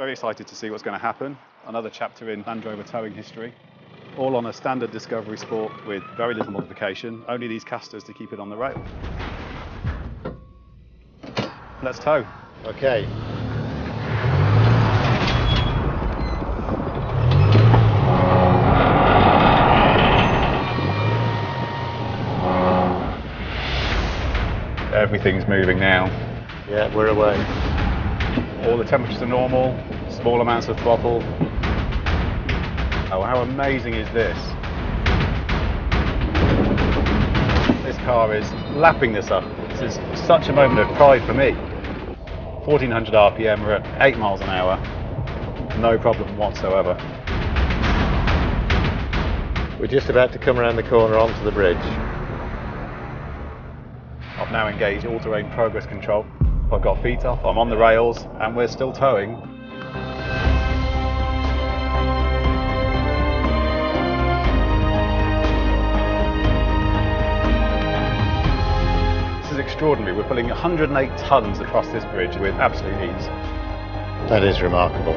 Very excited to see what's going to happen. Another chapter in Land Rover towing history. All on a standard Discovery Sport with very little modification. Only these casters to keep it on the rail. Let's tow. Okay. Everything's moving now. Yeah, we're away. All the temperatures are normal, small amounts of throttle. Oh, how amazing is this? This car is lapping this up. This is such a moment of pride for me. 1400 RPM, we're at 8 miles an hour. No problem whatsoever. We're just about to come around the corner onto the bridge. I've now engaged all-terrain progress control. I've got feet off, I'm on the rails, and we're still towing. This is extraordinary. We're pulling 108 tonnes across this bridge with absolute ease. That is remarkable.